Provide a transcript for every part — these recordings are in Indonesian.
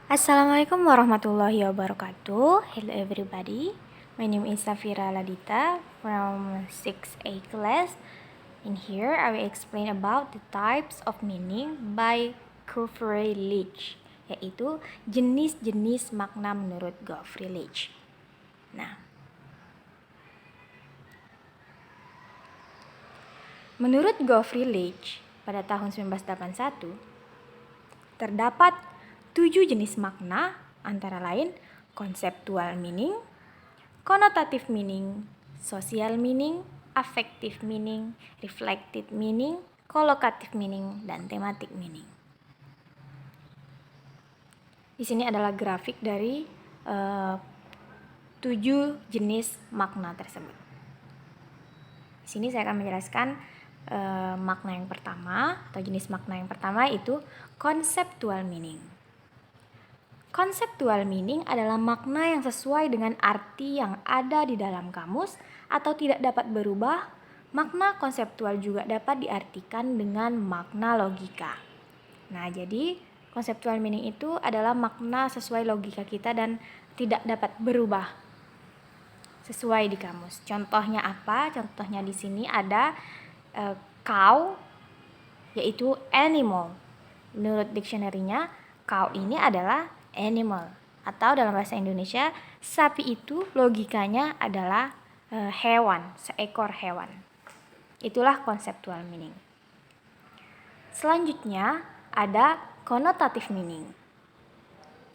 Assalamualaikum warahmatullahi wabarakatuh. Hello everybody. My name is Safira Ladita from 6A class. In here, I will explain about the types of meaning by Geoffrey Leach, yaitu jenis-jenis makna menurut Geoffrey Leach. Nah, menurut Geoffrey Leach pada tahun 1981, terdapat 7 jenis makna, antara lain conceptual meaning, connotative meaning, social meaning, affective meaning, reflective meaning, collocative meaning, dan thematic meaning. Di sini adalah grafik dari 7 jenis makna tersebut. Di sini saya akan menjelaskan makna yang pertama atau jenis makna yang pertama itu conceptual meaning. Conceptual meaning adalah makna yang sesuai dengan arti yang ada di dalam kamus atau tidak dapat berubah. Makna konseptual juga dapat diartikan dengan makna logika. Nah, jadi conceptual meaning itu adalah makna sesuai logika kita dan tidak dapat berubah sesuai di kamus. Contohnya apa? Contohnya di sini ada cow, yaitu animal. Menurut dictionary-nya, cow ini adalah animal. Atau dalam bahasa Indonesia, sapi itu logikanya adalah hewan, seekor hewan. Itulah conceptual meaning. Selanjutnya ada connotative meaning.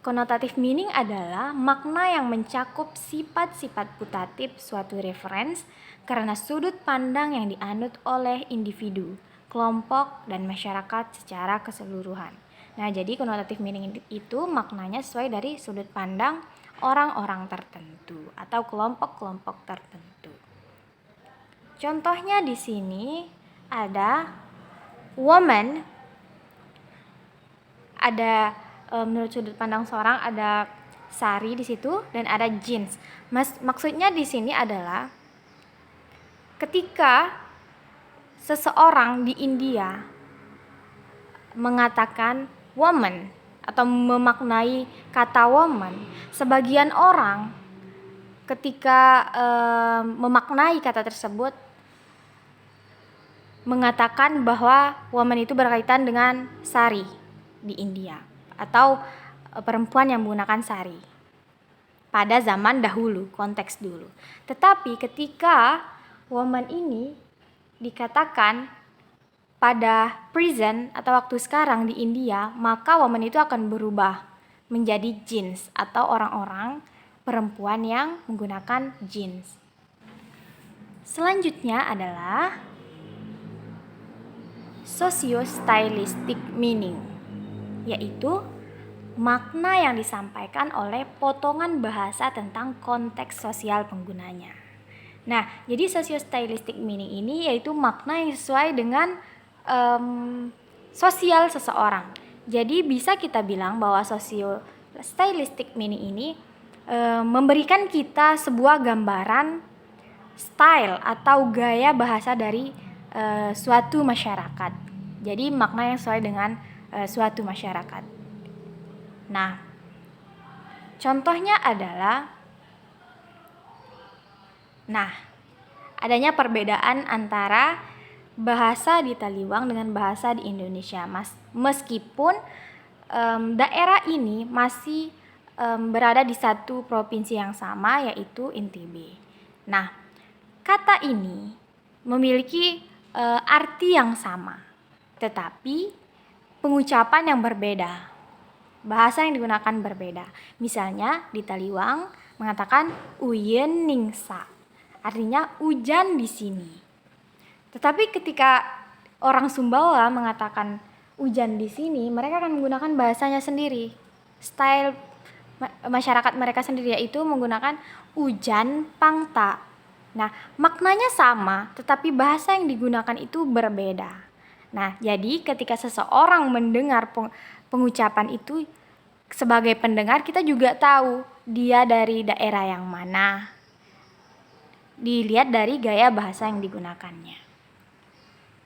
Connotative meaning adalah makna yang mencakup sifat-sifat putatif suatu referens karena sudut pandang yang dianut oleh individu, kelompok, dan masyarakat secara keseluruhan. Nah, jadi connotative meaning itu maknanya sesuai dari sudut pandang orang-orang tertentu atau kelompok-kelompok tertentu. Contohnya di sini ada woman, ada menurut sudut pandang seorang ada sari di situ dan ada jeans. Maksudnya di sini adalah ketika seseorang di India mengatakan woman atau memaknai kata woman, sebagian orang ketika memaknai kata tersebut mengatakan bahwa woman itu berkaitan dengan sari di India atau perempuan yang menggunakan sari pada zaman dahulu, konteks dulu. Tetapi ketika woman ini dikatakan pada present atau waktu sekarang di India, maka woman itu akan berubah menjadi jeans atau orang-orang perempuan yang menggunakan jeans. Selanjutnya adalah socio-stylistic meaning, yaitu makna yang disampaikan oleh potongan bahasa tentang konteks sosial penggunanya. Nah, jadi socio-stylistic meaning ini yaitu makna yang sesuai dengan sosial seseorang. Jadi bisa kita bilang bahwa socio-stylistic meaning ini memberikan kita sebuah gambaran style atau gaya bahasa dari suatu masyarakat. Jadi makna yang sesuai dengan suatu masyarakat. Nah, contohnya adalah adanya perbedaan antara bahasa di Taliwang dengan bahasa di Indonesia. Meskipun daerah ini masih berada di satu provinsi yang sama, yaitu NTB. Nah, kata ini memiliki arti yang sama, tetapi pengucapan yang berbeda, bahasa yang digunakan berbeda. Misalnya di Taliwang mengatakan uyen ningsa, artinya hujan di sini. Tetapi ketika orang Sumbawa mengatakan hujan di sini, mereka akan menggunakan bahasanya sendiri, style masyarakat mereka sendiri, yaitu menggunakan hujan pangta. Nah, maknanya sama, tetapi bahasa yang digunakan itu berbeda. Nah, jadi ketika seseorang mendengar pengucapan itu, sebagai pendengar kita juga tahu dia dari daerah yang mana. Dilihat dari gaya bahasa yang digunakannya.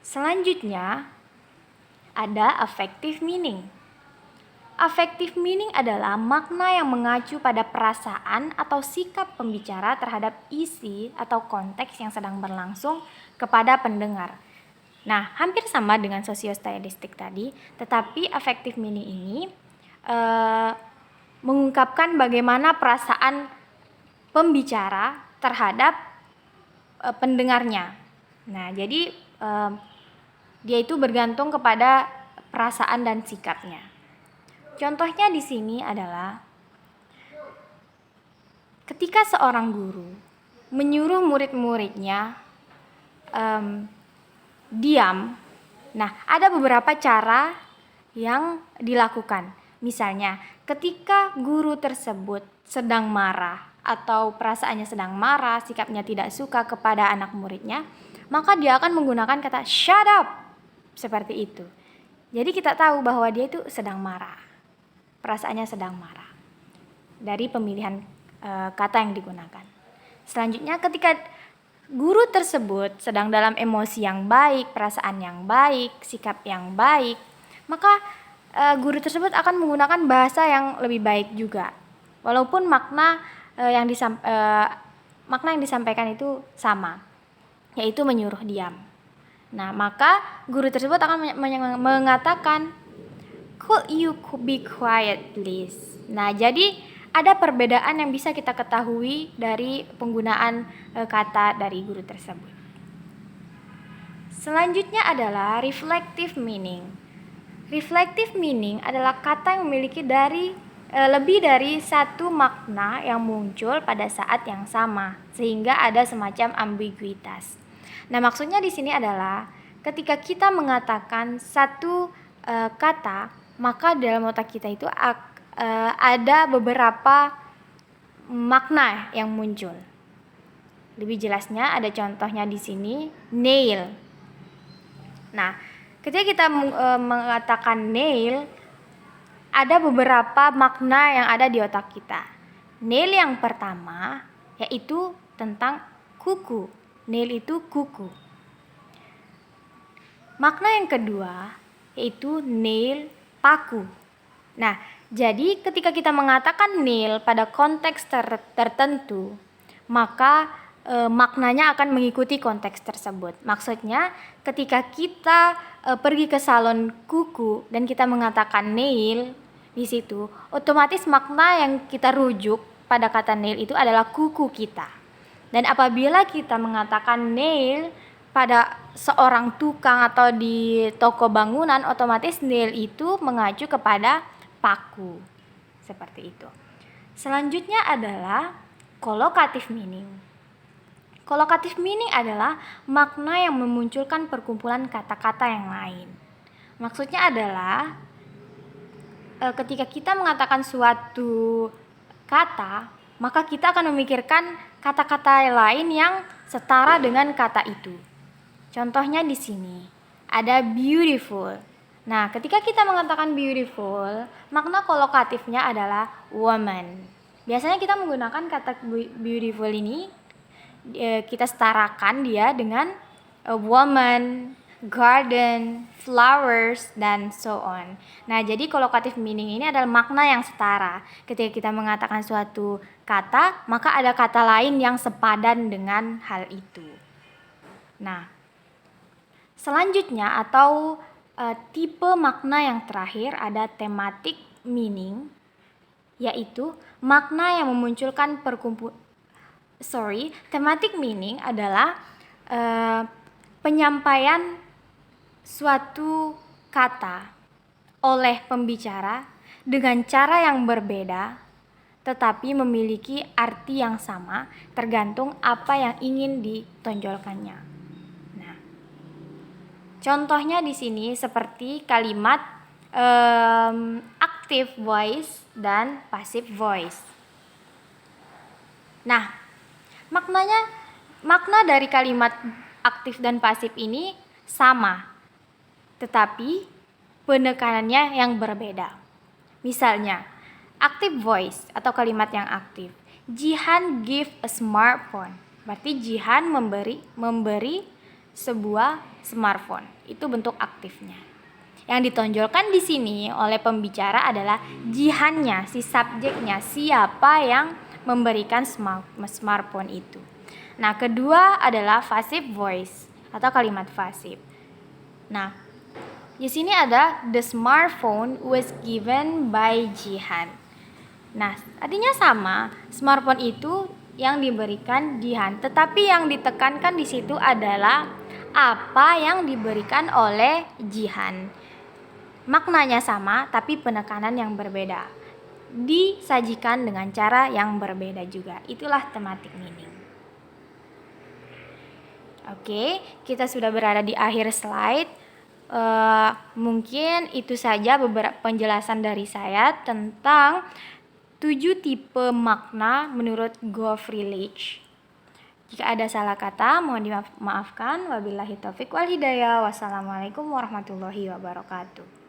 Selanjutnya ada affective meaning. Affective meaning adalah makna yang mengacu pada perasaan atau sikap pembicara terhadap isi atau konteks yang sedang berlangsung kepada pendengar. Nah, hampir sama dengan sosiostylistik tadi, tetapi affective meaning ini mengungkapkan bagaimana perasaan pembicara terhadap pendengarnya. Nah, jadi dia itu bergantung kepada perasaan dan sikapnya. Contohnya di sini adalah ketika seorang guru menyuruh murid-muridnya diam. Nah, ada beberapa cara yang dilakukan. Misalnya, ketika guru tersebut sedang marah atau perasaannya sedang marah, sikapnya tidak suka kepada anak muridnya, maka dia akan menggunakan kata shut up. Seperti itu. Jadi kita tahu bahwa dia itu sedang marah. Perasaannya sedang marah. Dari pemilihan kata yang digunakan. Selanjutnya, ketika guru tersebut sedang dalam emosi yang baik, perasaan yang baik, sikap yang baik, maka guru tersebut akan menggunakan bahasa yang lebih baik juga. Walaupun makna yang disampaikan itu sama, yaitu menyuruh diam. Nah, maka guru tersebut akan mengatakan, "Could you be quiet, please?" Nah, jadi ada perbedaan yang bisa kita ketahui dari penggunaan kata dari guru tersebut. Selanjutnya adalah reflective meaning. Reflective meaning adalah kata yang memiliki lebih dari satu makna yang muncul pada saat yang sama, sehingga ada semacam ambiguitas. Nah, maksudnya di sini adalah ketika kita mengatakan satu kata, maka dalam otak kita itu ada beberapa makna yang muncul. Lebih jelasnya ada contohnya di sini, nail. Nah, ketika kita mengatakan nail, ada beberapa makna yang ada di otak kita. Nail yang pertama yaitu tentang kuku. Nail itu kuku. Makna yang kedua yaitu nail, paku. Nah, jadi ketika kita mengatakan nail pada konteks tertentu, maka maknanya akan mengikuti konteks tersebut. Maksudnya ketika kita pergi ke salon kuku dan kita mengatakan nail di situ, otomatis makna yang kita rujuk pada kata nail itu adalah kuku kita. Dan apabila kita mengatakan nail pada seorang tukang atau di toko bangunan, otomatis nail itu mengacu kepada paku. Seperti itu. Selanjutnya adalah collocative meaning. Collocative meaning adalah makna yang memunculkan perkumpulan kata-kata yang lain. Maksudnya adalah ketika kita mengatakan suatu kata, maka kita akan memikirkan kata-kata lain yang setara dengan kata itu. Contohnya di sini ada beautiful. Nah, ketika kita mengatakan beautiful, makna kolokatifnya adalah woman. Biasanya kita menggunakan kata beautiful ini, kita setarakan dia dengan a woman, garden, flowers, dan so on. Nah, jadi collocative meaning ini adalah makna yang setara. Ketika kita mengatakan suatu kata, maka ada kata lain yang sepadan dengan hal itu. Nah, selanjutnya atau tipe makna yang terakhir ada thematic meaning, yaitu makna yang memunculkan thematic meaning adalah penyampaian suatu kata oleh pembicara dengan cara yang berbeda tetapi memiliki arti yang sama tergantung apa yang ingin ditonjolkannya. Nah, contohnya di sini seperti kalimat active voice dan passive voice. Nah, makna dari kalimat aktif dan pasif ini sama, tetapi penekanannya yang berbeda. Misalnya, active voice atau kalimat yang aktif. Jihan give a smartphone. Berarti Jihan memberi sebuah smartphone. Itu bentuk aktifnya. Yang ditonjolkan di sini oleh pembicara adalah jihannya, si subjeknya, siapa yang memberikan smartphone itu. Nah, kedua adalah passive voice atau kalimat pasif. Nah, di sini ada the smartphone was given by Jihan. Nah, artinya sama, smartphone itu yang diberikan Jihan, tetapi yang ditekankan di situ adalah apa yang diberikan oleh Jihan. Maknanya sama, tapi penekanan yang berbeda. Disajikan dengan cara yang berbeda juga. Itulah thematic meaning. Oke, kita sudah berada di akhir slide. Mungkin itu saja beberapa penjelasan dari saya tentang 7 tipe makna menurut Geoffrey Leach. Jika ada salah kata, mohon dimaafkan. Wabillahi taufiq wal hidayah. Wassalamualaikum warahmatullahi wabarakatuh.